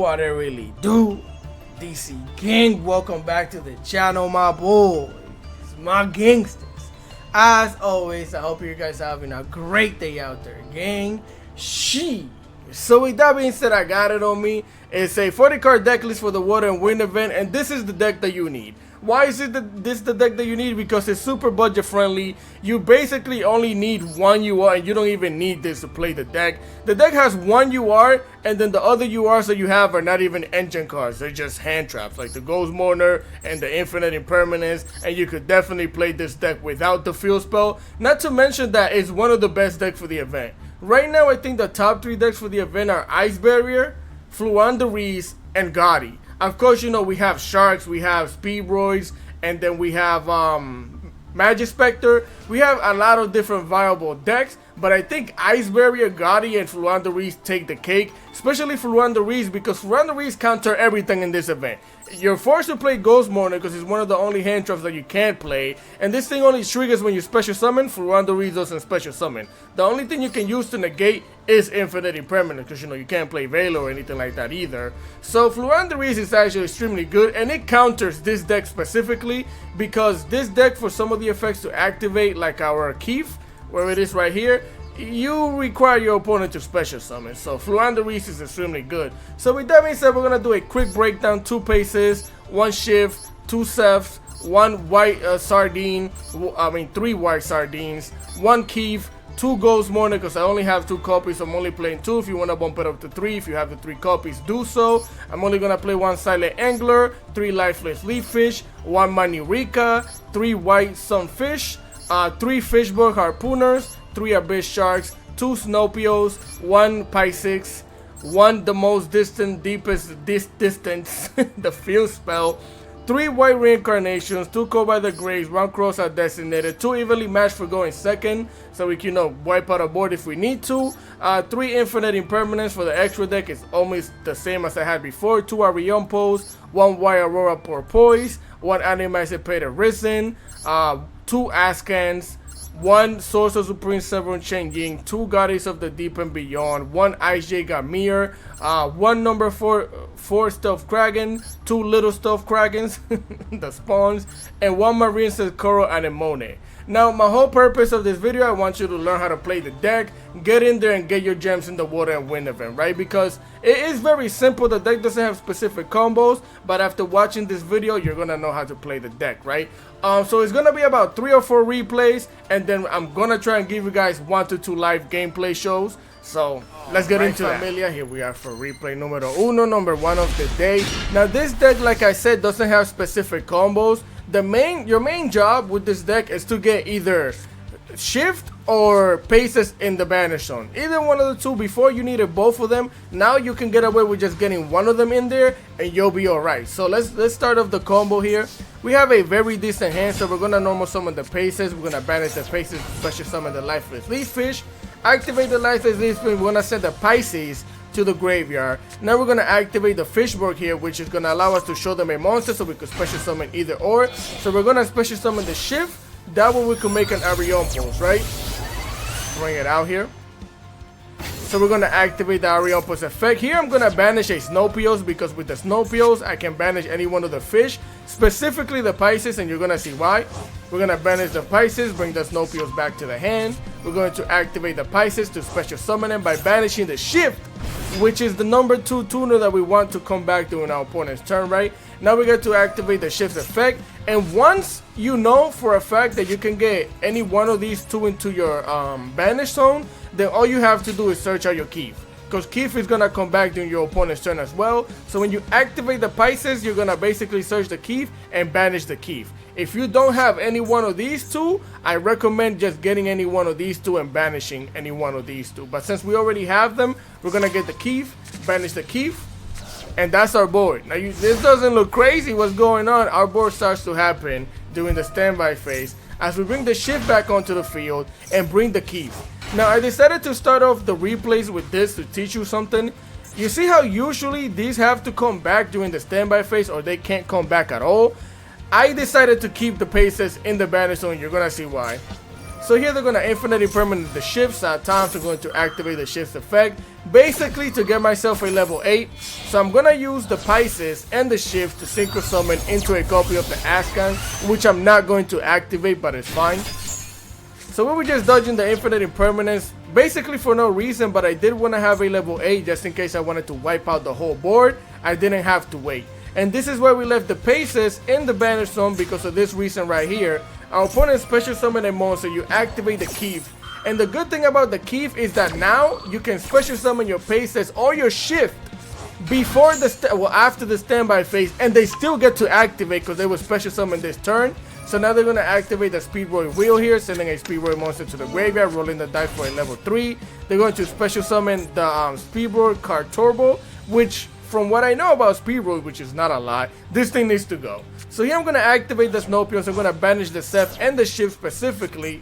What it really do? DC gang, welcome back to the channel, my boys, my gangsters. As always, I hope you guys are having a great day out there, gang. So with that being said, I got it on me. It's a 40 card deck list for the Water and Wind event, and this is the deck that you need. Why is it this the deck that you need? Because it's super budget friendly. You basically only need one UR, and you don't even need this to play the deck. The deck has one UR, and then the other URs that you have are not even engine cards. They're just hand traps, like the Ghost Mourner and the Infinite Impermanence, and you could definitely play this deck without the field spell. Not to mention that it's one of the best decks for the event. Right now, I think the top 3 decks for the event are Ice Barrier, Fluandereeze, and Ghoti. Of course, you know, we have Sharks, we have Speedroids, and then we have Magic Spectre. We have a lot of different viable decks, but I think Ice Barrier, Ghoti, and Fluandereeze take the cake, especially Fluandereeze, because Fluandereeze counter everything in this event. You're forced to play Ghost Mourner because it's one of the only hand traps that you can't play, and this thing only triggers when you special summon. Fluandereeze doesn't special summon. The only thing you can use to negate is Infinite Impermanence, because you know you can't play Veil or anything like that either. So Fluandereeze is actually extremely good, and it counters this deck specifically because this deck, for some of the effects to activate, like our Keef, where it is right here, you require your opponent to special summon. So Fluandereeze is extremely good. So with that being said, we're gonna do a quick breakdown: 2 Paces, 1 Shift, 2 Cephs, 1 White Sardine, 3 White Sardines, 1 Keef, 2 Ghost Mourner, because I only have 2 copies, so I'm only playing 2. If you want to bump it up to 3, if you have the 3 copies, do so. I'm only going to play 1 Silent Angler, 3 Lifeless Leaf Fish, 1 Manurika, 3 White Sunfish, 3 Fishbug Harpooners, 3 Abyss Sharks, 2 Snopios, 1 Pisces, 1 The Most Distant Deepest Distance, the Field Spell, 3 White Reincarnations, 2 Call by the Graves, 1 Crossout Designated, 2 Evenly Matched for going second, so we can, you know, wipe out a board if we need to, 3 Infinite Impermanence for the extra deck. It's almost the same as I had before, 2 Ariampos, 1 White Aurora Porpoise, 1 Animacipated Risen, 2 Askans, 1 Sorcerer Supreme Severin Chen Ying, 2 Goddess of the Deep and Beyond, 1 Ice J Gamir, 1 number 4 Stealth Kraken, 2 Little Stealth Krakens, the spawns, and 1 Marine Sakura Anemone. Now, my whole purpose of this video, I want you to learn how to play the deck, get in there and get your gems in the Water and Wind event, right? Because it is very simple. The deck doesn't have specific combos, but after watching this video, you're gonna know how to play the deck, right? So it's gonna be about 3 or 4 replays, and then I'm gonna try and give you guys 1 to 2 live gameplay shows. So let's get into that. Familia, here we are for replay numero 1, number 1 of the day. Now this deck, like I said, doesn't have specific combos. Your main job with this deck is to get either Shift or Paces in the Banish Zone. Either one of the 2. Before, you needed both of them. Now you can get away with just getting one of them in there and you'll be alright. So let's start off the combo here. We have a very decent hand, so we're gonna normal summon the Paces. We're gonna banish the Paces, special summon the Lifeless Leaf Fish, activate the Lifeless Leaf Fish. We're gonna send the Pisces to the graveyard. Now we're gonna activate the Fishborg here, which is gonna allow us to show them a monster, so we could special summon either or. So we're gonna special summon the Shift. That way we can make an Ariampos, right? Bring it out here. So we're gonna activate the Ariampos effect. Here I'm gonna banish a Snopios, because with the Snopios I can banish any one of the fish, specifically the Pisces, and you're gonna see why. We're gonna banish the Pisces, bring the Snopios back to the hand. We're going to activate the Pisces to special summon them by banishing the Shift, which is the number 2 tuner that we want to come back during our opponent's turn, right? Now we get to activate the Shift effect, and once you know for a fact that you can get any one of these 2 into your banish zone, then all you have to do is search out your Keef, because Keef is gonna come back during your opponent's turn as well. So when you activate the Pisces, you're gonna basically search the Keef and banish the Keef. If you don't have any one of these 2, I recommend just getting any one of these 2 and banishing any one of these 2. But since we already have them, we're gonna get the Keef, banish the Keef, and that's our board. Now this doesn't look crazy what's going on. Our board starts to happen during the standby phase as we bring the Shift back onto the field and bring the Keef. Now I decided to start off the replays with this to teach you something. You see how usually these have to come back during the standby phase, or they can't come back at all? I decided to keep the Paces in the Banish Zone. You're gonna see why. So here they're going to infinitely permanent the shifts. At times I'm going to activate the shifts effect, basically to get myself a level 8. So I'm going to use the Pisces and the shift to synchro summon into a copy of the Ascan, which I'm not going to activate, but it's fine. So we were just dodging the infinite impermanence, basically for no reason, but I did want to have a level 8 just in case I wanted to wipe out the whole board. I didn't have to wait. And this is where we left the Paces in the banish zone because of this reason right here. Our opponent special summon a monster, you activate the Keef. And the good thing about the Keef is that now you can special summon your Paces or your shift before the after the standby phase, and they still get to activate because they will special summon this turn. So now they're going to activate the Speedroid wheel here, sending a Speedroid monster to the graveyard, rolling the dice for a level 3. They're going to special summon the Speedroid card Turbo, which from what I know about Speedroid, which is not a lot, this thing needs to go. So here I'm going to activate the Snowpios. I'm going to banish the Ceph and the Shift specifically.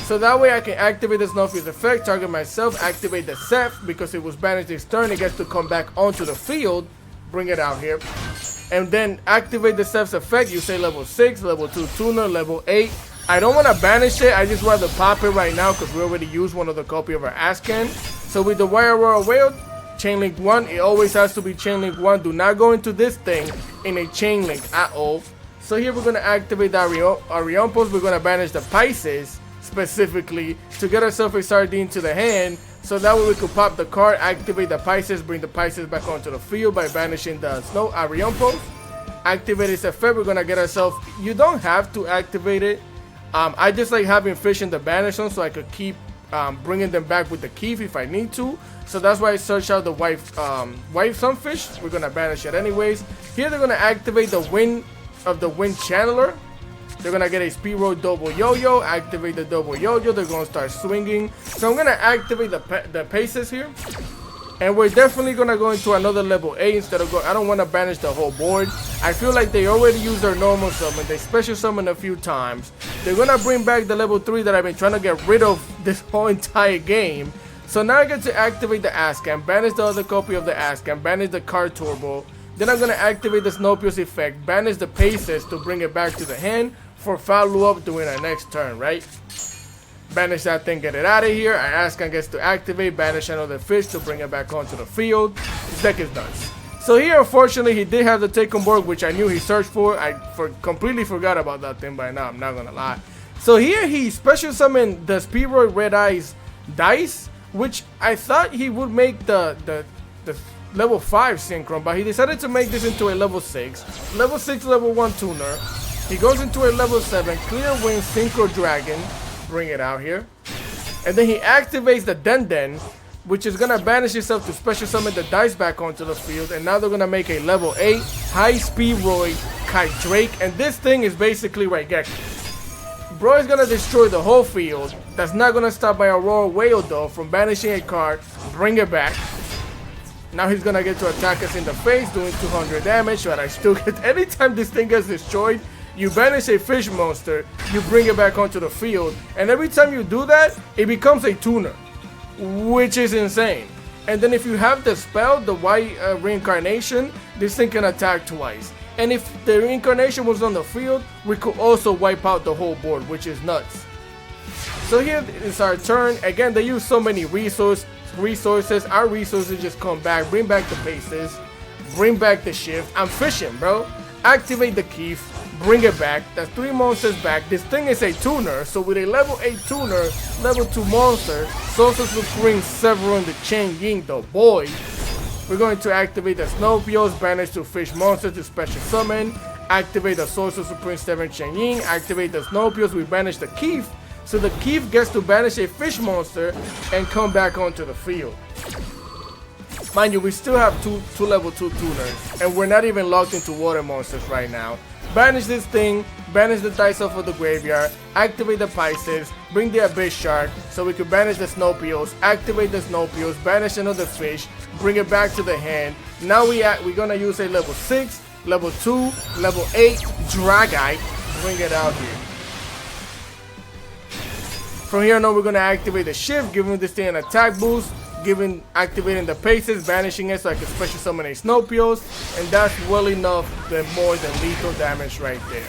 So that way I can activate the Snowpios effect, target myself, activate the Ceph because it was banished this turn. It gets to come back onto the field. Bring it out here. And then activate the Ceph's effect. You say level 6, level 2 tuner, level 8. I don't want to banish it. I just rather pop it right now because we already used one of the copy of our Ascan. So with the Wire Royal Whale, Chain Link 1, it always has to be Chain Link 1. Do not go into this thing in a Chain Link at all. So here we're going to activate the Ariompos. We're going to banish the Pisces specifically to get ourselves a Sardine to the hand. So that way we could pop the card, activate the Pisces, bring the Pisces back onto the field by banishing the Snow Ariompos. Activate its effect. We're going to get ourselves, you don't have to activate it. I just like having fish in the banish zone so I could keep bringing them back with the Keef if I need to. So that's why I search out the white sunfish. We're going to banish it anyways. Here they're going to activate the Wind of the Wind Channeler. They're going to get a Speedroid double yo-yo, activate the double yo-yo, they're going to start swinging. So I'm going to activate the Paces here. And we're definitely going to go into another level 8 instead of I don't want to banish the whole board. I feel like they already used their normal summon, they special summon a few times. They're going to bring back the level 3 that I've been trying to get rid of this whole entire game. So now I get to activate the Ascan, banish the other copy of the Ascan, banish the card Turbo. Then I'm going to activate the Snowpios effect, banish the Paces to bring it back to the hand for follow-up during our next turn, right? Banish that thing, get it out of here. Our Ascan gets to activate, banish another fish to bring it back onto the field. This deck is nuts. So here, unfortunately, he did have the take on board, which I knew he searched for. I completely forgot about that thing by now, I'm not going to lie. So here, he special summoned the Speedroid Red Eyes dice, which I thought he would make the level 5 synchron, but he decided to make this into a level 6. Level 6, level 1 tuner. He goes into a level 7, Clear Wind Synchro Dragon. Bring it out here. And then he activates the Den, which is going to banish itself to special summon the dice back onto the field. And now they're going to make a level 8 High Speedroid Kite Drake. And this thing is basically Raigeki. Bro is going to destroy the whole field. That's not going to stop my Aurora Whale though from banishing a card. Bring it back. Now he's going to get to attack us in the face, doing 200 damage. But I still get, anytime this thing gets destroyed, you banish a fish monster, you bring it back onto the field, and every time you do that, it becomes a tuner, which is insane. And then if you have the spell, the white reincarnation, this thing can attack twice. And if the reincarnation was on the field, we could also wipe out the whole board, which is nuts. So here is our turn. Again, they use so many resources. Our resources just come back, bring back the Paces, bring back the shift. I'm fishing, bro. Activate the Keef. Bring it back. That's 3 monsters back. This thing is a tuner, so with a level 8 tuner, level 2 monster, Sorcerer Supreme Severin the Chain Ying, the boy. We're going to activate the Snowpios, banish 2 fish monsters to special summon, activate the Sorcerer Supreme Severin Chain Ying, activate the Snowpios, we banish the Keef, so the Keef gets to banish a fish monster and come back onto the field. Mind you, we still have two level 2 tuners, and we're not even locked into water monsters right now. Banish this thing, banish the dice off of the graveyard, activate the Pisces, bring the Abyss Shark, so we could banish the Snowpios, activate the Snowpios, banish another fish, bring it back to the hand. Now we're gonna use a level 6, level 2, level 8 Dragite, bring it out here. From here on, we're gonna activate the shift, giving this thing an attack boost, activating the Paces, banishing it so I can special summon a Snowpios, and that's well enough more than lethal damage right there.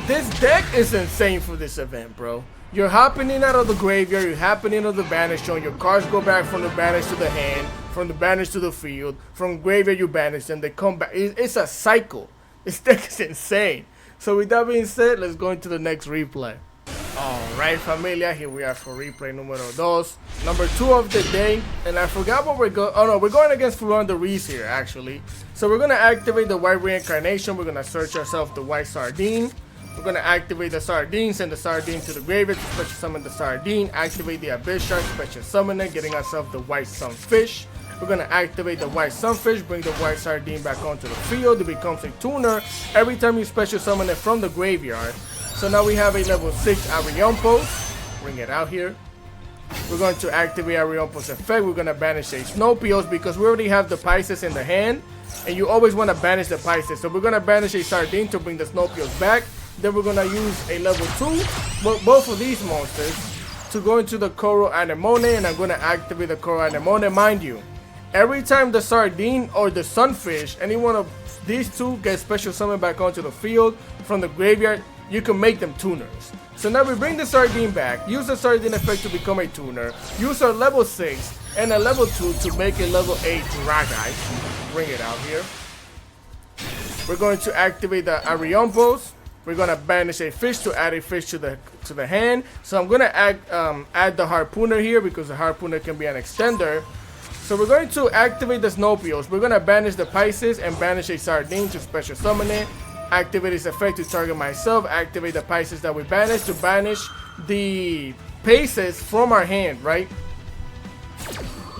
This deck is insane for this event, bro. You're hopping in out of the graveyard, you're hopping in out of the banish zone, your cards go back from the banish to the hand, from the banish to the field, from graveyard you banish them, they come back. It's a cycle. This deck is insane. So with that being said, let's go into the next replay. Alright familia, here we are for replay numero 2. Number 2 of the day, and I forgot what we're going, oh no, we're going against Fluanda Reese here actually. So we're going to activate the white reincarnation, we're going to search ourselves the white sardine. We're going to activate the sardine, send the sardine to the graveyard to special summon the sardine, activate the abyss shark, special summon it, getting ourselves the white sunfish. We're going to activate the white sunfish, bring the white sardine back onto the field. It becomes a tuner every time you special summon it from the graveyard. So now we have a level 6 Ariampos. Bring it out here. We're going to activate Ariampos effect. We're going to banish a Snopios because we already have the Pisces in the hand. And you always want to banish the Pisces. So we're going to banish a Sardine to bring the Snopios back. Then we're going to use a level 2, both of these monsters, to go into the Coral Anemone. And I'm going to activate the Coral Anemone. Mind you, every time the Sardine or the Sunfish, any one of these two gets special summoned back onto the field from the graveyard, you can make them tuners. So now we bring the Sardine back, use the Sardine effect to become a tuner, use our level 6 and a level 2 to make a level 8 Dragite. Bring it out here. We're going to activate the Ariampos. We're going to banish a fish to add a fish to the hand. So I'm going to add the Harpooner here because the Harpooner can be an extender. So we're going to activate the Snopios. We're going to banish the Pisces and banish a Sardine to special summon it. Activate its effect to target myself. Activate the Pisces that we banished to banish the Paces from our hand, right?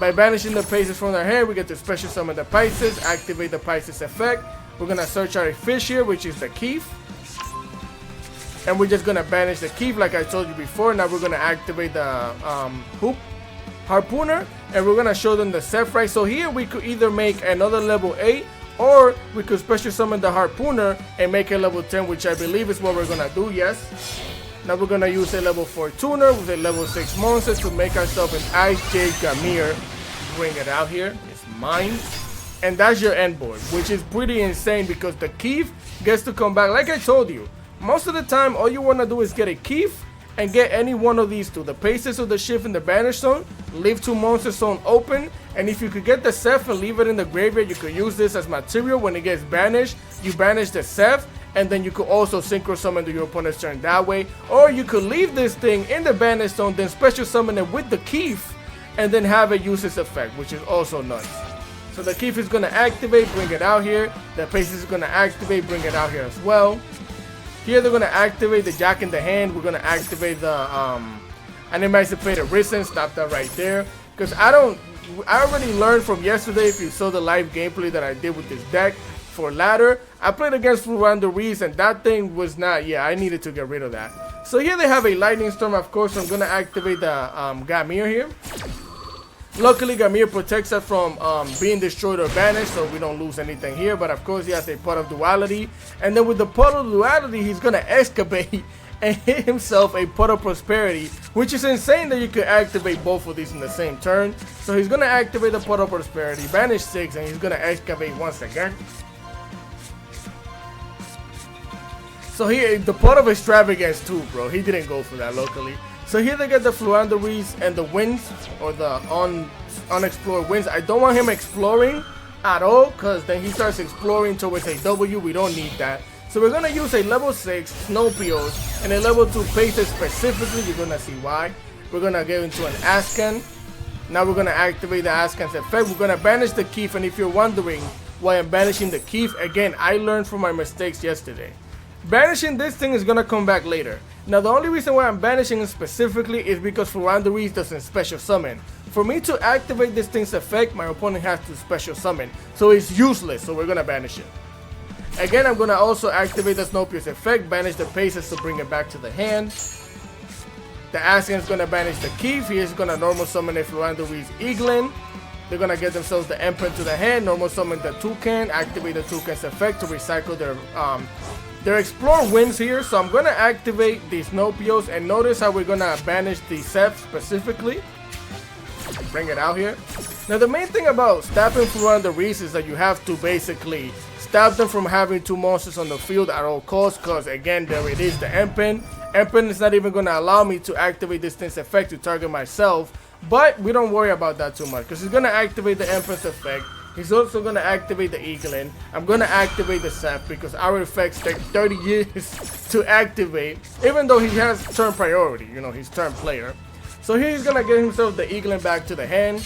By banishing the Paces from our hand, we get to special summon the Pisces. Activate the Pisces effect. We're going to search our fish here, which is the Keef. And we're just going to banish the Keef like I told you before. Now we're going to activate the Harpooner. And we're going to show them the Sephrite. So here we could either make another level 8. Or we could special summon the Harpooner and make a level 10, which I believe is what we're going to do, yes. Now we're going to use a level 4 tuner with a level 6 monster to make ourselves an Ice Jade Gamir. Bring it out here. It's mine. And that's your end board, which is pretty insane because the Keef gets to come back. Like I told you, most of the time, all you want to do is get a Keef and get any one of these two. The Paces of the Shift in the Banish Zone, leave 2 Monster Zone open, and if you could get the Ceph and leave it in the graveyard, you could use this as material. When it gets banished, you banish the Ceph, and then you could also Synchro Summon to your opponent's turn that way. Or you could leave this thing in the Banish Zone, then Special Summon it with the Keef, and then have it use its effect, which is also nice. So the Keef is going to activate, bring it out here. The Paces is going to activate, bring it out here as well. Here they're going to activate the Jack in the Hand. We're going to activate the Animated Risen. Stop that right there. Because I already learned from yesterday, if you saw the live gameplay that I did with this deck for ladder. I played against Fluanda Reese and that thing was not, I needed to get rid of that. So here they have a Lightning Storm, of course. So I'm going to activate the Gamir here. Luckily, Gamir protects us from being destroyed or banished, so we don't lose anything here. But of course, he has a Pot of Duality. And then with the Pot of Duality, he's going to excavate and hit himself a Pot of Prosperity, which is insane that you could activate both of these in the same turn. So he's going to activate the Pot of Prosperity, banish 6, and he's going to excavate once again. So here, the Pot of Extravagance too, bro. He didn't go for that locally. So here they get the Fluanda Reese and the Winds, or the unexplored Winds. I don't want him exploring at all, because then he starts exploring towards a W. We don't need that. So we're going to use a level 6 Snopios and a level 2 Paces specifically. You're going to see why. We're going to get into an Ascan. Now we're going to activate the Ascan's effect. We're going to banish the Keef. And if you're wondering why I'm banishing the Keef, again, I learned from my mistakes yesterday. Banishing this thing is going to come back later. Now the only reason why I'm banishing it specifically is because Fluanda Reese doesn't special summon. For me to activate this thing's effect, my opponent has to special summon. So it's useless, so we're going to banish it. Again, I'm going to also activate the Snopios effect, banish the Paces to bring it back to the hand. The Ascan is going to banish the Keef. He is going to normal summon a Fluanda Reese Eaglin. They're going to get themselves the Emperor to the hand, normal summon the Toucan, activate the Toucan's effect to recycle their Explore Winds here. So I'm going to activate the Snopios, and notice how we're going to banish the Ceph specifically. Bring it out here. Now the main thing about stopping Florida the Reese is that you have to basically stop them from having 2 monsters on the field at all costs, because again there it is, the Empen. Empen is not even going to allow me to activate this thing's effect to target myself, but we don't worry about that too much because he's going to activate the Empen's effect. He's also going to activate the Eaglin. I'm going to activate the Sap because our effects take 30 years to activate, even though he has turn priority, you know, he's turn player. So here he's going to get himself the Eaglin back to the hand.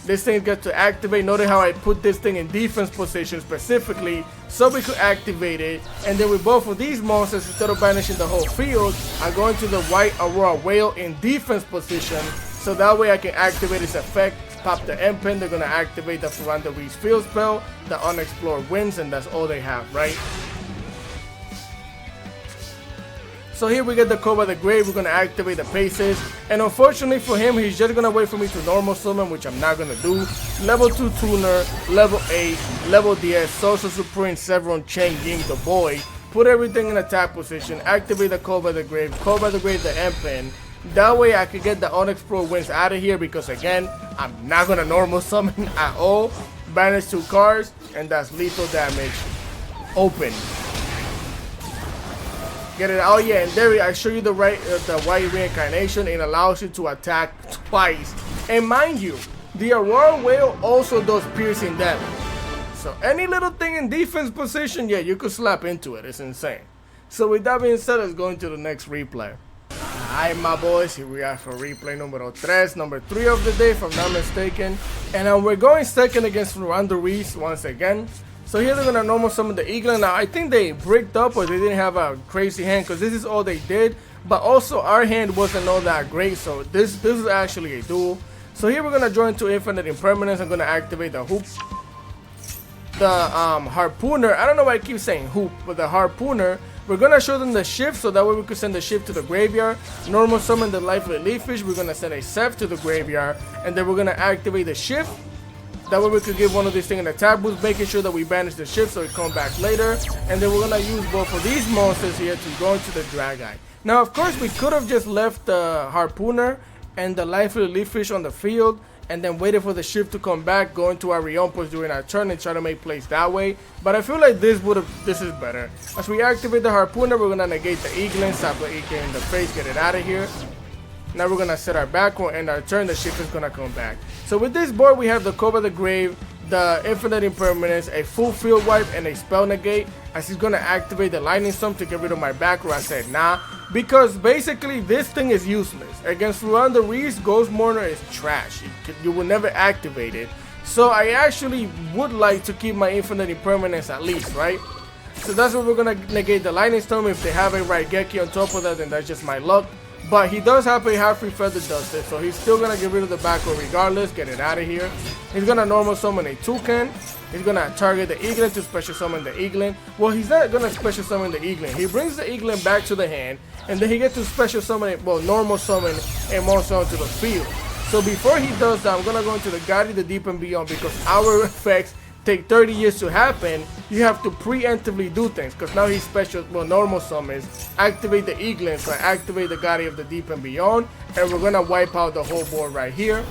This thing gets to activate. Notice how I put this thing in defense position specifically so we could activate it. And then with both of these monsters, instead of banishing the whole field, I'm going to the White Aurora Whale in defense position. So that way I can activate its effect, pop the Empen. They're going to activate the Florida Reese field spell, the Unexplored Winds, and that's all they have, right? So here we get the Cobra the Grave. We're going to activate the Paces. And unfortunately for him, he's just going to wait for me to normal summon, which I'm not going to do. Level 2 Tuner, Level 8, Level DS, Social Supreme, Sevron, Cheng Ying, the boy. Put everything in attack position. Activate the Cobra the Grave, the Empen. That way I can get the Unexplored Winds out of here because again, I'm not going to normal summon at all. Banish 2 cards, and that's lethal damage. Open. Get it? Oh yeah, and there I show you the white reincarnation. It allows you to attack twice. And mind you, the Aurora Whale also does piercing damage. So any little thing in defense position, yeah, you could slap into it. It's insane. So with that being said, let's go into the next replay. Alright my boys, here we are for replay number 3 of the day if I'm not mistaken. And we're going second against Florida Reese once again. So here they're going to normal summon the Eaglin. Now I think they bricked up or they didn't have a crazy hand because this is all they did. But also our hand wasn't all that great, so this is actually a duel. So here we're going to join to Infinite Impermanence. I'm going to activate the Hoop. The Harpooner, I don't know why I keep saying Hoop, but the Harpooner. We're going to show them the shift so that way we could send the shift to the graveyard. Normal summon the Lifeless Leaffish. We're going to send a Seth to the graveyard. And then we're going to activate the shift. That way we could give one of these things an attack boost, making sure that we banish the shift so it come back later. And then we're going to use both of these monsters here to go into the Dragon. Now, of course, we could have just left the Harpooner and the Lifeless Leaffish on the field and then waited for the shift to come back, go into our Riompos during our turn and try to make plays that way. But I feel like this is better. As we activate the Harpooner, we're going to negate the Eaglin, slap the Eaglin in the face, get it out of here. Now we're going to set our back row and our turn, the shift is going to come back. So with this board, we have the Cobra the Grave, the Infinite Impermanence, a full field wipe, and a spell negate. As he's going to activate the Lightning Storm to get rid of my back row, I said nah. Because basically this thing is useless. Against Florida Reese, Ghost Mourner is trash. You will never activate it. So I actually would like to keep my Infinite Impermanence at least, right? So that's what we're going to negate the Lightning Storm. If they have a Raigeki on top of that, then that's just my luck. But he does have a half-free Feather Duster, so he's still going to get rid of the back row regardless, get it out of here. He's going to normal summon a Toucan. He's going to target the Eaglin to special summon the Eaglin. Well, he's not going to special summon the Eaglin. He brings the Eaglin back to the hand, and then he gets to special summon it, well, normal summon a monster onto the field. So before he does that, I'm going to go into the Ghoti, the Deep and Beyond, because our effects take 30 years to happen. You have to preemptively do things, because now he's special, well, normal summons, activate the Eaglin, so I activate the Ghoti of the Deep and Beyond, and we're going to wipe out the whole board right here,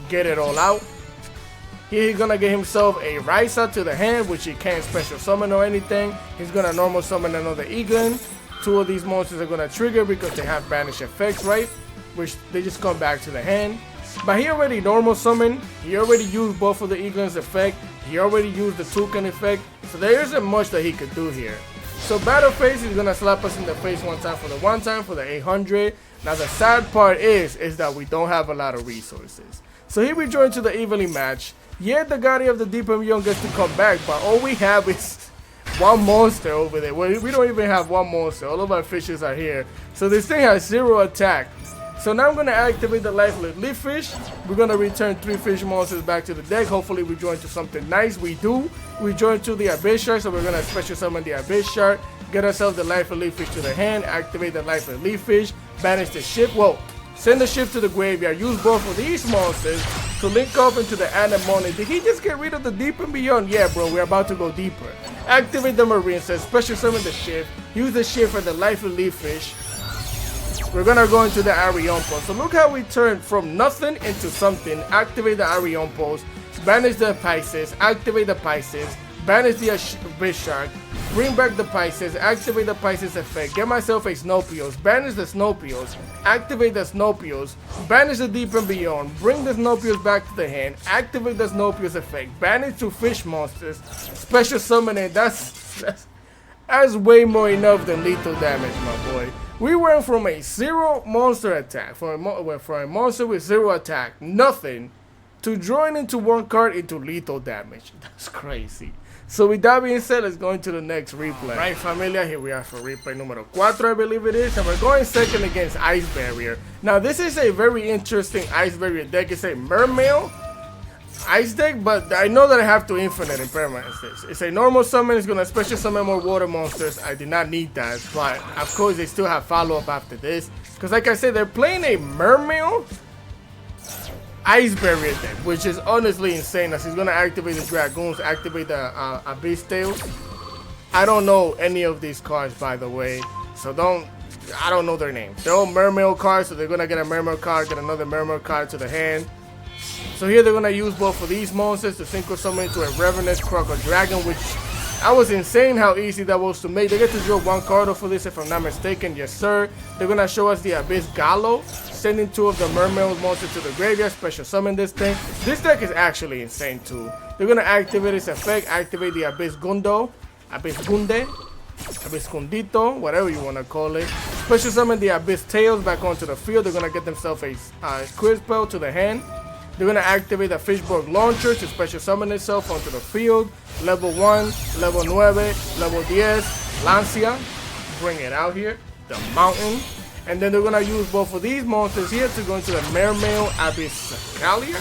get it all out. Here he's going to get himself a Risa to the hand, which he can't special summon or anything. He's going to normal summon another Eaglin. 2 of these monsters are going to trigger because they have banish effects, right? Which they just come back to the hand. But he already normal summoned. He already used both of the Eaglin's effect. He already used the Toucan effect. So there isn't much that he could do here. So battle phase, he's going to slap us in the face one time for the 800. Now the sad part is that we don't have a lot of resources. So here we join to the evenly match. Yeah, the Ghoti of the Deep and Beyond gets to come back, but all we have is one monster over there. Well, we don't even have one monster. All of our fishes are here. So this thing has 0 attack. So now I'm going to activate the Lifeless Leaf Fish. We're going to return 3 fish monsters back to the deck. Hopefully we join to something nice. We do. We join to the Abyss Shark, so we're going to special summon the Abyss Shark. Get ourselves the Lifeless Leaf Fish to the hand. Activate the Lifeless Leaf Fish. Banish the ship. Whoa. Send the ship to the graveyard. Use both of these monsters to link up into the Anemone. Did he just get rid of the Deep and Beyond? Yeah, bro. We're about to go deeper. Activate the Marine. Says special summon the ship. Use the ship for the Lifeless Leaf Fish. we're gonna go into the Arion Pulse. So look how we turn from nothing into something. Activate the Arion Pulse, banish the Pisces, activate the Pisces, banish the Abyss Shark, bring back the Pisces, activate the Pisces effect, get myself a Snowpios, banish the Snowpios, activate the Snowpios, banish the Deep and Beyond, bring the Snowpios back to the hand, activate the Snowpios effect, banish 2 fish monsters, special summon it. That's way more enough than lethal damage, my boy. We went from a 0 monster attack, for a monster with 0 attack, nothing, to drawing into 1 card into lethal damage. That's crazy. So with that being said, let's go into the next replay. Right, familia, here we are for replay numero 4, I believe it is. And we're going second against Ice Barrier. Now, this is a very interesting Ice Barrier deck. It's a Mermail Ice deck, but I know that I have to infinite impermanence. It's a normal summon. It's going to special summon more water monsters. I did not need that. But, of course, they still have follow-up after this. Because, like I said, they're playing a Mermail Ice Barrier deck, which is honestly insane, as he's gonna activate the Dragoons, activate the Abyss Tails. I don't know any of these cards, by the way, so I don't know their names. They're all Mermail cards, so they're gonna get a Mermail card, get another Mermail card to the hand. So here they're gonna use both of these monsters to synchro summon into a Ravenous Crocodile Dragon, which I was insane how easy that was to make. They get to draw 1 card off for this, if I'm not mistaken. Yes, sir. They're gonna show us the Abyss Gallo, sending 2 of the Mermail monsters to the graveyard, special summon this thing. This deck is actually insane too. They're gonna activate its effect, activate the Abyss Gundo, Abyss Gunde, Abyss Gundito, whatever you wanna call it. Special summon the Abyss Tails back onto the field. They're gonna get themselves a Quiz Spell to the hand. They're gonna activate the Fishborg Launcher to special summon itself onto the field. Level 1, level 9, level 10, Lancia. Bring it out here. The Mountain. And then they're gonna use both of these monsters here to go into the Mermail Abyssalia.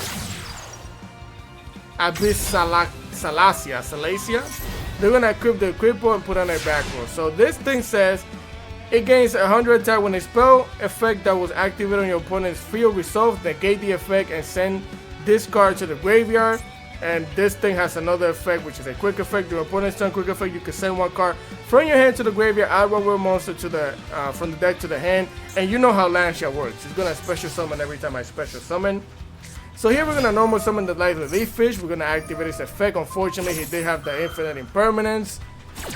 Salacia. They're gonna equip the Cripple and put on a back row. So this thing says it gains 100 attack when a spell effect that was activated on your opponent's field resolves, negate the effect and send this card to the graveyard. And this thing has another effect, which is a quick effect. Your opponent's turn quick effect, you can send 1 card from your hand to the graveyard, add 1 word monster to the from the deck to the hand. And you know how Lancia works. It's gonna special summon every time I special summon. So here we're gonna normal summon the Light Relief Fish. We're gonna activate its effect. Unfortunately, he did have the infinite impermanence.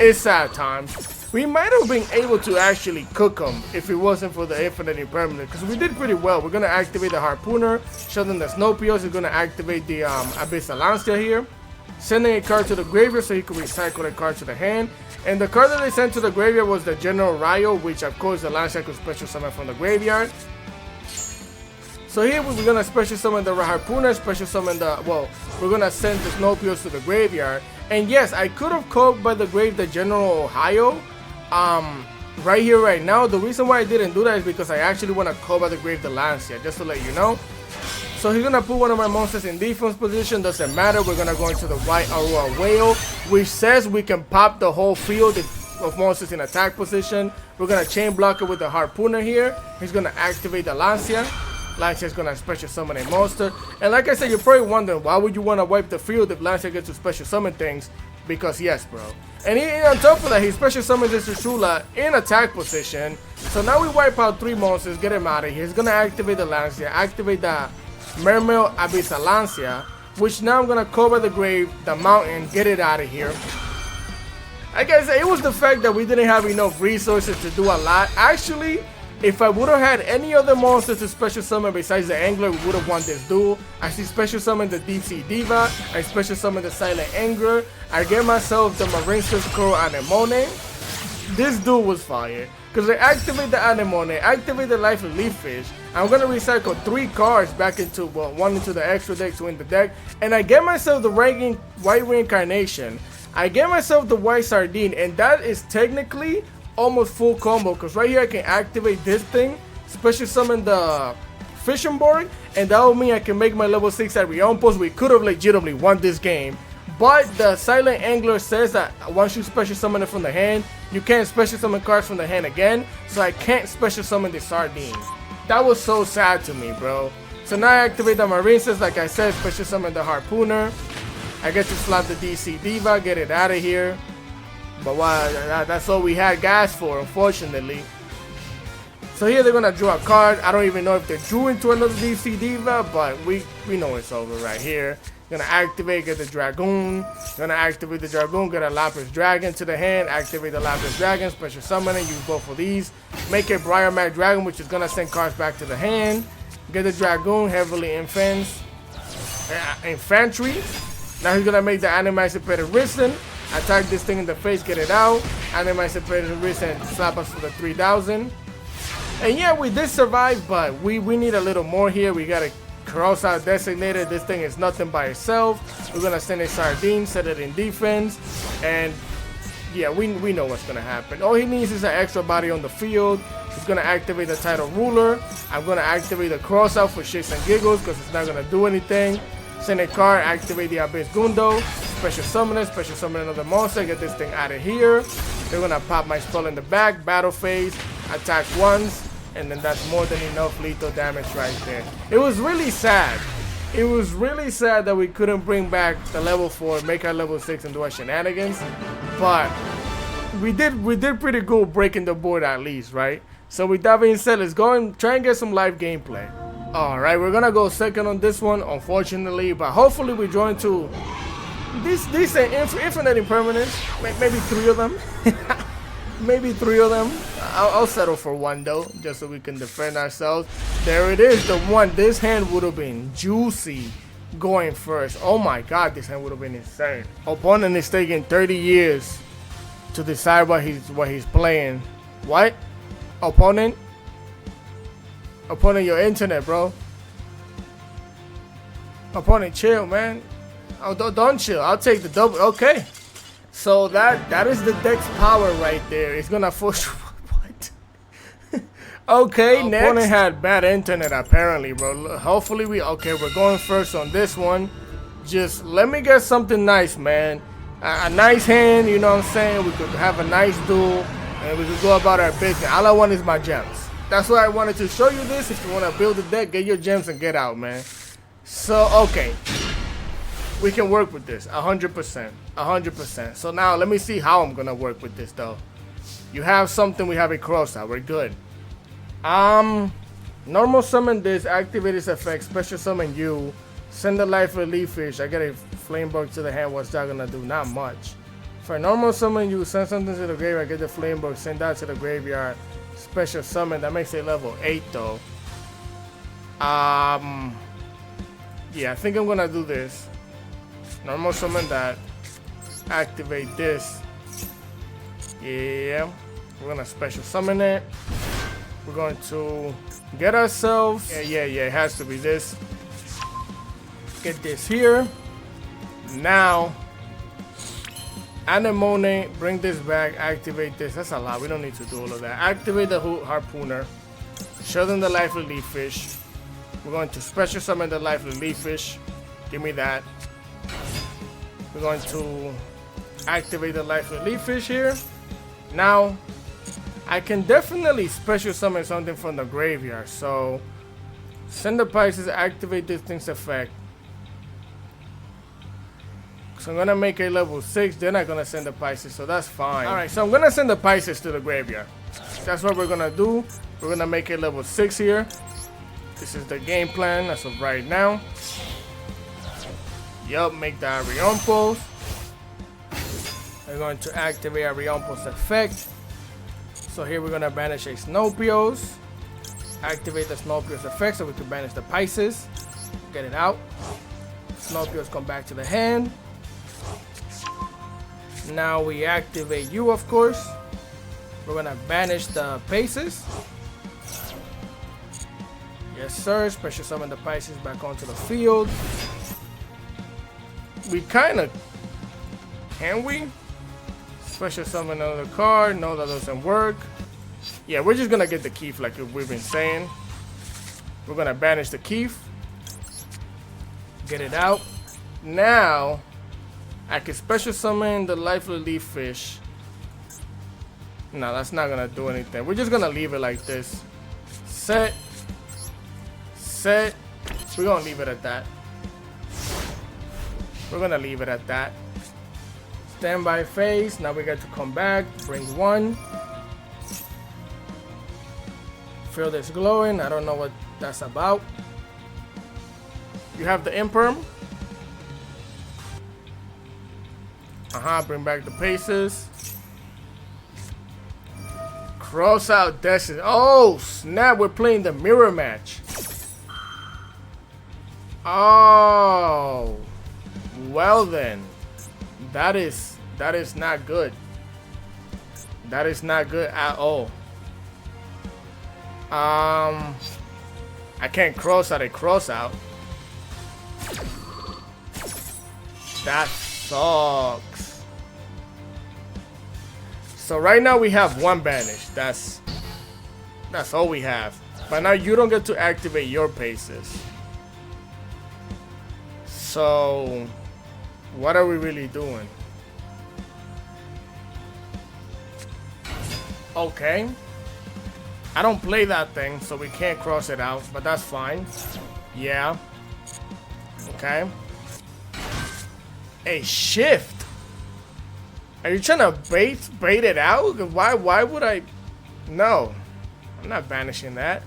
It's sad times. We might have been able to actually cook him if it wasn't for the infinite impermanence, because we did pretty well. We're going to activate the Harpooner, show them the Snowpios. We're going to activate the Abyssalancia here, sending a card to the graveyard so he can recycle a card to the hand. And the card that they sent to the graveyard was the General Rayo, which of course the Lancia could special summon from the graveyard. So here we're going to special summon the Harpooner, special summon we're going to send the Snowpios to the graveyard. And yes, I could have called by the grave the General Ohio, right here, right now. The reason why I didn't do that is because I actually want to call by the grave the Lancia, just to let you know. So he's going to put one of my monsters in defense position, doesn't matter. We're going to go into the White Aurora Whale, which says we can pop the whole field of monsters in attack position. We're going to chain block it with the Harpooner here. He's going to activate the Lancia. Lancia is going to special summon a monster. And like I said, you're probably wondering, why would you want to wipe the field if Lancia gets to special summon things? Because yes, bro. And on top of that, he special summons this Trishula in attack position. So now we wipe out 3 monsters, get him out of here. He's going to activate the Lancia, activate the Mermail Abyssalancia, which now I'm going to cover the grave, the mountain, get it out of here. Like I said, it was the fact that we didn't have enough resources to do a lot. Actually, if I would have had any other monster to special summon besides the Angler, we would have won this duel. I see special summon the Deep Sea Diva. I special summon the Silent Angler. I get myself the Marince's Crow Anemone. This duel was fire. Because I activate the Anemone, activate the Life Relief Fish. I'm going to recycle 3 cards back into, well, 1 into the extra deck to win the deck. And I get myself the White Reincarnation. I get myself the White Sardine. And that is technically almost full combo, because right here I can activate this thing, special summon the Fishing Board, and that will mean I can make my level 6 Arion Post. We could have legitimately won this game, but the Silent Angler says that once you special summon it from the hand, you can't special summon cards from the hand again, so I can't special summon the Sardine. That was so sad to me, bro. So now I activate the Marinces, like I said, special summon the Harpooner. I get to slap the DC Diva, get it out of here. But wow, that's all we had gas for, unfortunately. So here they're gonna draw a card. I don't even know if they drew into another DC Diva, but we know it's over right here. Gonna activate, get the Dragoon. Gonna activate the Dragoon, get a Lapis Dragon to the hand. Activate the Lapis Dragon, special summon it. Use both of these. Make a Briar Dragon, which is gonna send cards back to the hand. Get the Dragoon, heavily infantry. Now he's gonna make the Animated Risen. Attack this thing in the face, get it out. Animated Risen, slap us for the 3000. And yeah, we did survive, but we need a little more here. We got a cross out designated. This thing is nothing by itself. We're gonna send a Sardine, set it in defense, and yeah, we know what's gonna happen. All he needs is an extra body on the field. He's gonna activate the Title Ruler. I'm gonna activate the cross out for shits and giggles because it's not gonna do anything. Send a card, activate the Abyss Gundo, special summon another monster, get this thing out of here. They're gonna pop my spell in the back, battle phase, attack once, and then that's more than enough lethal damage right there. It was really sad. It was really sad that we couldn't bring back the level 4, make our level 6 and do our shenanigans. But we did pretty good breaking the board at least, right? So with that being said, let's go and try and get some live gameplay. Alright, we're gonna go second on this one, unfortunately, but hopefully we join to these infinite impermanence. Maybe 3 of them. Maybe 3 of them. I'll settle for 1 though, just so we can defend ourselves. There it is, the one. This hand would have been juicy going first. Oh my god, this hand would have been insane. Opponent is taking 30 years to decide what he's playing. What? Opponent, your internet, bro. Opponent, chill, man. Oh, don't chill. I'll take the double. Okay. So that is the deck's power right there. It's gonna force. What? Okay, next. Opponent had bad internet apparently, bro. Hopefully we're going first on this one. Just let me get something nice, man. A nice hand, you know what I'm saying? We could have a nice duel and we could go about our business. All I want is my gems. That's why I wanted to show you this. If you want to build a deck, get your gems and get out, man. So, okay. We can work with this 100%. 100%. So now let me see how I'm going to work with this, though. You have something. We have a cross out. We're good. Normal summon this. Activate its effect. Special summon you. Send a life relief fish. I get a flame bug to the hand. What's that going to do? Not much. For normal summon you, send something to the graveyard. Get the flame bug. Send that to the graveyard. Special summon, that makes it level 8 though. Yeah, I think I'm gonna do this. Normal summon that. Activate this. Yeah, we're gonna special summon it. We're going to get ourselves. Yeah, it has to be this. Get this here. Now, Anemone, bring this back, activate this. That's a lot. We don't need to do all of that. Activate the Harpooner. Show them the Life Relief Fish. We're going to special summon the Life Relief Fish. Give me that. We're going to activate the Life Relief Fish here. Now, I can definitely special summon something from the graveyard. So, send the Pisces, activate this thing's effect. So I'm gonna make a level 6. They're not gonna send the Pisces, so that's fine. Alright, so I'm gonna send the Pisces to the graveyard. That's what we're gonna do. We're gonna make a level 6 here. This is the game plan as of right now. Yup, make the Ariampos. We're going to activate Ariampos effect. So here we're gonna banish a Snopios. Activate the Snopios effect so we can banish the Pisces. Get it out. Snopios come back to the hand. Now we activate you, of course. We're gonna banish the Paces. Yes, sir. Special summon the Pisces back onto the field. We kind of... Can we? Special summon another card. No, that doesn't work. Yeah, we're just gonna get the Keef like we've been saying. We're gonna banish the Keef. Get it out. Now... I can special summon the Life Relief Fish. No, that's not gonna do anything. We're just gonna leave it like this. Set. We're gonna leave it at that. We're gonna leave it at that. Standby phase. Now we got to come back. Bring 1. Field is glowing. I don't know what that's about. You have the imperm. Bring back the paces. Cross out Destiny. Oh, snap. We're playing the mirror match. Oh. Well then. That is not good. That is not good at all. I can't cross out a cross out. That sucks. So right now we have one banish. That's all we have. But now you don't get to activate your paces. So what are we really doing? Okay. I don't play that thing, so we can't cross it out, but that's fine. Yeah. Okay. A shift. Are you trying to bait it out? Why would I? No. I'm not banishing that.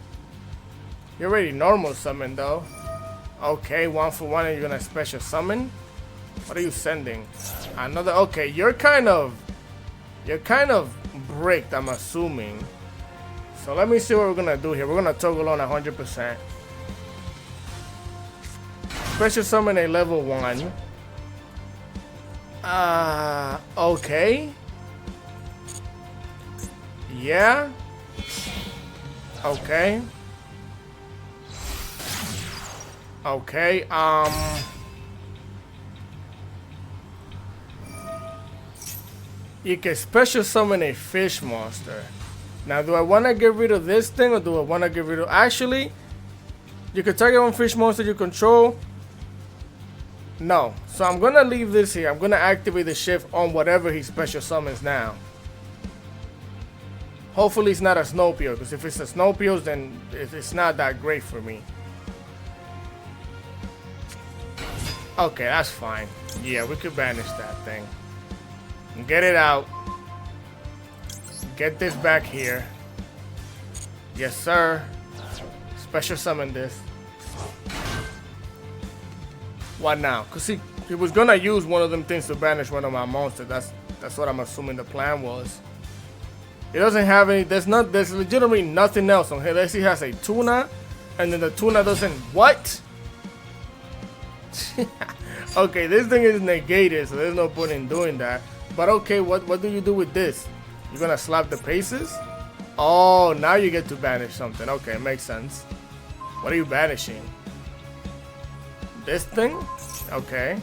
You're already normal summon though. Okay, 1-for-1 and you're gonna special summon? What are you sending? Another. Okay, you're kind of bricked, I'm assuming. So let me see what we're gonna do here. We're gonna toggle on 100%. Special summon a level 1. Okay. Yeah. Okay. Okay, you can special summon a fish monster. Now, do I want to get rid of this thing or do I want to get rid of... Actually, you can target one fish monster you control. No. So I'm going to leave this here. I'm going to activate the shift on whatever he special summons now. Hopefully it's not a Snowpio, because if it's a Snowpio, then it's not that great for me. Okay, that's fine. Yeah, we could banish that thing. Get it out. Get this back here. Yes, sir. Special summon this. What now? Because he was going to use one of them things to banish one of my monsters. That's what I'm assuming the plan was. It doesn't have any... There's legitimately nothing else on here. Let's see, he has a tuna. And then the tuna doesn't... What? Okay, this thing is negated, so there's no point in doing that. But okay, what do you do with this? You're gonna slap the paces? Oh, now you get to banish something. Okay, makes sense. What are you banishing? This thing? Okay.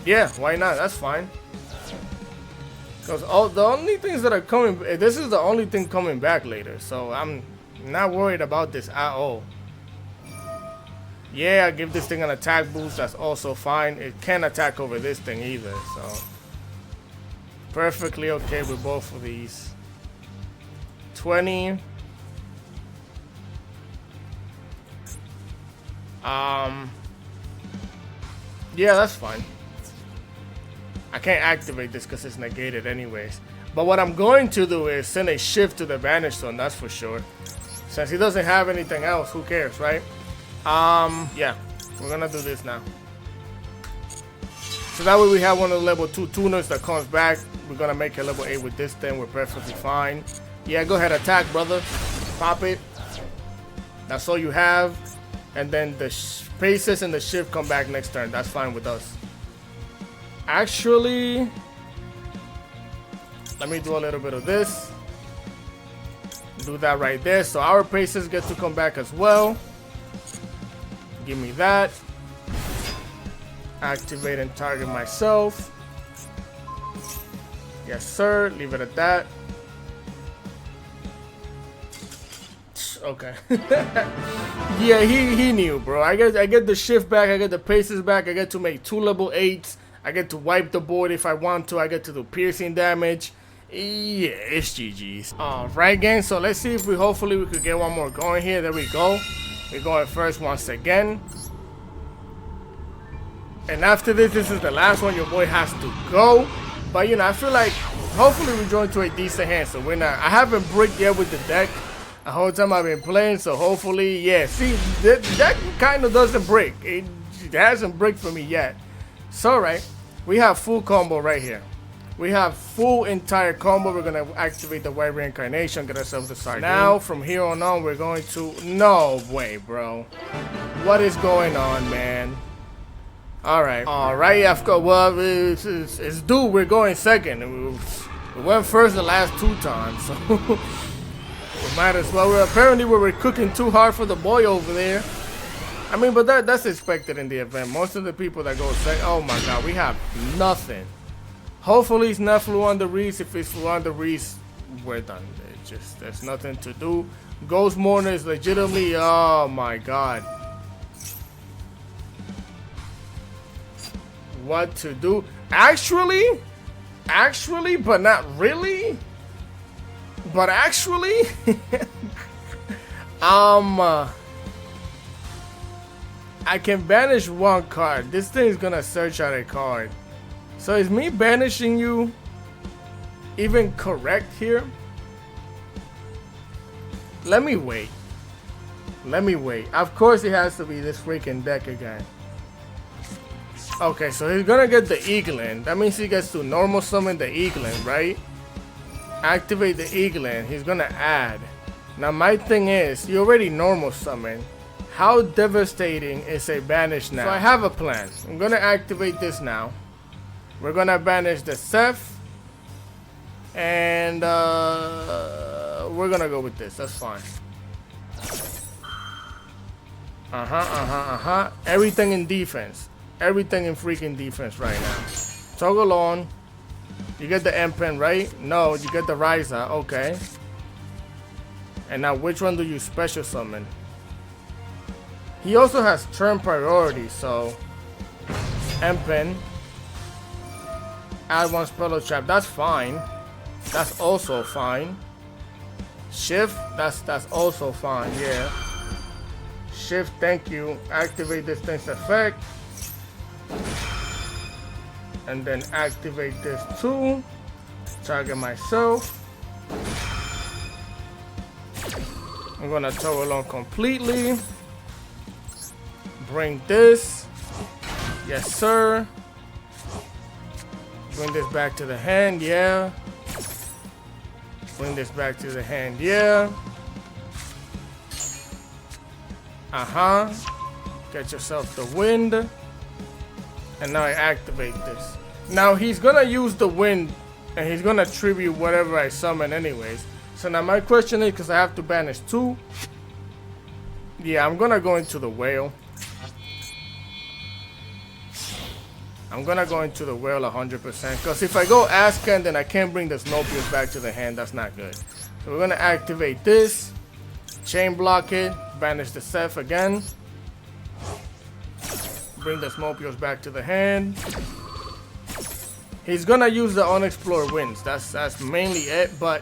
Yeah, why not? That's fine. Because the only things that are coming... This is the only thing coming back later, so I'm not worried about this at all. Yeah, give this thing an attack boost. That's also fine. It can't attack over this thing either, so perfectly okay with both of these. 20. Yeah, that's fine. I can't activate this because it's negated anyways. But what I'm going to do is send a shift to the banish zone, that's for sure. Since he doesn't have anything else, who cares, right? Yeah, we're gonna do this now. So that way we have one of the level 2 tuners that comes back. We're gonna make a level 8 with this thing. We're perfectly fine. Yeah, go ahead, attack, brother. Pop it. That's all you have. And then the paces and the shift come back next turn. That's fine with us. Actually, let me do a little bit of this. Do that right there. So our paces get to come back as well. Give me that. Activate and target myself. Yes, sir. Leave it at that. Okay. Yeah, he knew, bro. I get the shift back. I get the paces back. I get to make 2 level 8s. I get to wipe the board if I want to. I get to do piercing damage. Yeah, it's GG's. Alright, gang. So let's see if hopefully we could get one more going here. There we go. We're going first once again. And after this is the last one. Your boy has to go. But, you know, I feel like hopefully we join to a decent hand. So we're not. I haven't bricked yet with the deck. The whole time I've been playing. So hopefully, yeah. See, the deck kind of doesn't break. It hasn't bricked for me yet. So right, we have full combo right here. We have full entire combo. We're gonna activate the white reincarnation, get ourselves the sardine. Now from here on, we're going to. No way, bro. What is going on, man? Alright, I've got, well, it's due, we're going second. We went first the last 2 times, so we might as well. Apparently we were cooking too hard for the boy over there. I mean, but that's expected in the event. Most of the people that go second, oh my god, we have nothing. Hopefully it's not Fluanda Reese. If it's Fluanda Reese, we're done. It's just, there's nothing to do. Ghost Mourner is legitimately, oh my god. What to do? Actually, but not really. But actually, I can banish 1 card. This thing is gonna search out a card. So is me banishing you even correct here? Let me wait. Of course it has to be this freaking deck again. Okay, so he's gonna get the Eaglin. That means he gets to normal summon the Eaglin, right? Activate the Eaglin. He's gonna add. Now my thing is, you already normal summon. How devastating is a banish now? So I have a plan. I'm gonna activate this now. We're gonna banish the Seth. And we're gonna go with this. That's fine. Everything in defense. Everything in freaking defense right now. Toggle on. You get the Empen, right? No, you get the Ryza. Okay. And now which one do you special summon? He also has turn priority, so Empen. Add 1 spell trap. That's fine. That's also fine. Shift. That's also fine. Yeah. Shift. Thank you. Activate this thing's effect. And then activate this too. Target myself. I'm gonna toggle on completely. Bring this. Yes, sir. Bring this back to the hand. Yeah. Bring this back to the hand. Yeah. Get yourself the wind. And now I activate this. Now he's gonna use the wind and he's gonna tribute whatever I summon anyways. So now my question is, because I have to banish 2. Yeah, I'm gonna go into the whale. I'm gonna go into the whale 100%. Because if I go Ascan, then I can't bring the Snopius back to the hand. That's not good. So we're gonna activate this. Chain block it. Banish the Seth again. Bring the Smopios back to the hand. He's gonna use the unexplored winds. That's mainly it. But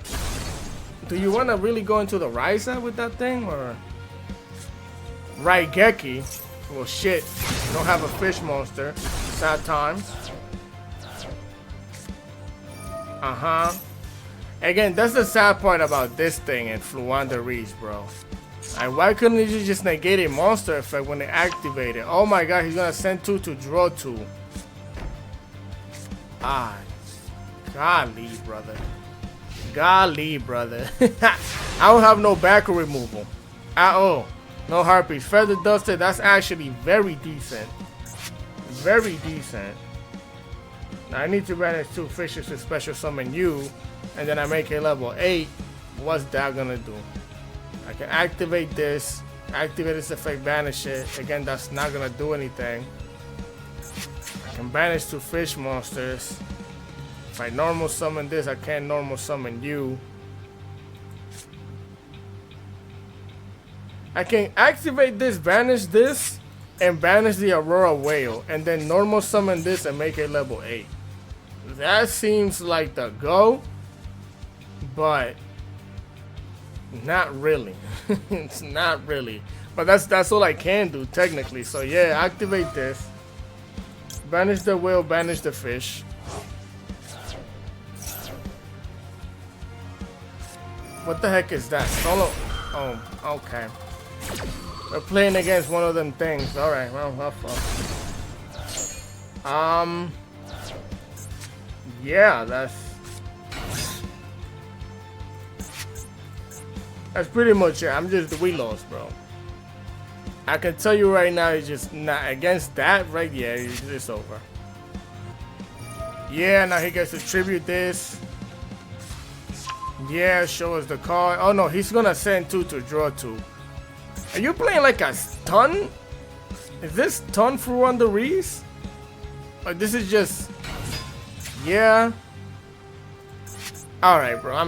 do you want to really go into the Ryza with that thing, or Raigeki? Well, shit. Don't have a fish monster. Sad times. Again, that's the sad part about this thing in Fluanda Reese, bro. Like, why couldn't you just negate a monster effect when they activate it? Oh my god, he's gonna send 2 to draw 2. Ah, golly, brother. Golly, brother. I don't have no backer removal at all. No Harpies. Feather Dusted, that's actually very decent. Very decent. Now I need to banish 2 fishes to special summon you, and then I make a level 8. What's that gonna do? I can activate this, activate this effect, banish it. Again, that's not gonna do anything. I can banish 2 fish monsters. If I normal summon this, I can't normal summon you. I can activate this, banish this, and banish the Aurora Whale, and then normal summon this and make it level 8. That seems like the go, but not really. It's not really. But that's all I can do technically. So yeah, activate this. Banish the whale, banish the fish. What the heck is that? Solo? Oh, okay. We're playing against one of them things. Alright, well, fuck. Yeah, that's pretty much it. We lost, bro. I can tell you right now, it's just not against that, right? Yeah, it's over. Yeah, now he gets to tribute this. Yeah, show us the card. Oh no, he's gonna send 2 to draw 2. Are you playing like a stun? Is this stun for on the Reese? Or this is just... Yeah. Alright, bro.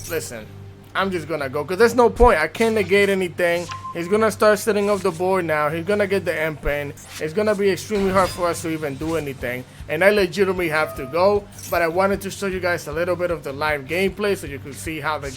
Listen. I'm just gonna go. Because there's no point. I can't negate anything. He's gonna start setting up the board now. He's gonna get the end pen. It's gonna be extremely hard for us to even do anything. And I legitimately have to go. But I wanted to show you guys a little bit of the live gameplay so you could see how the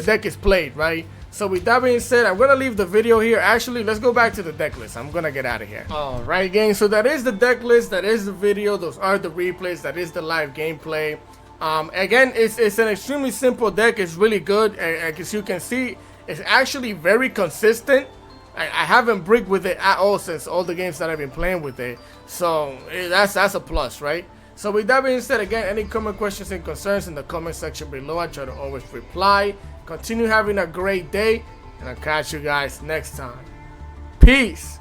deck is played, right? So with that being said, I'm gonna leave the video here. Actually, let's go back to the deck list. I'm gonna get out of here. Alright, gang, so that is the deck list, that is the video, those are the replays, that is the live gameplay. Again, it's an extremely simple deck. It's really good. As you can see, it's actually very consistent. I haven't bricked with it at all since all the games that I've been playing with it. So that's a plus, right? So with that being said, again, any comment, questions, and concerns in the comment section below. I try to always reply. Continue having a great day, and I'll catch you guys next time. Peace.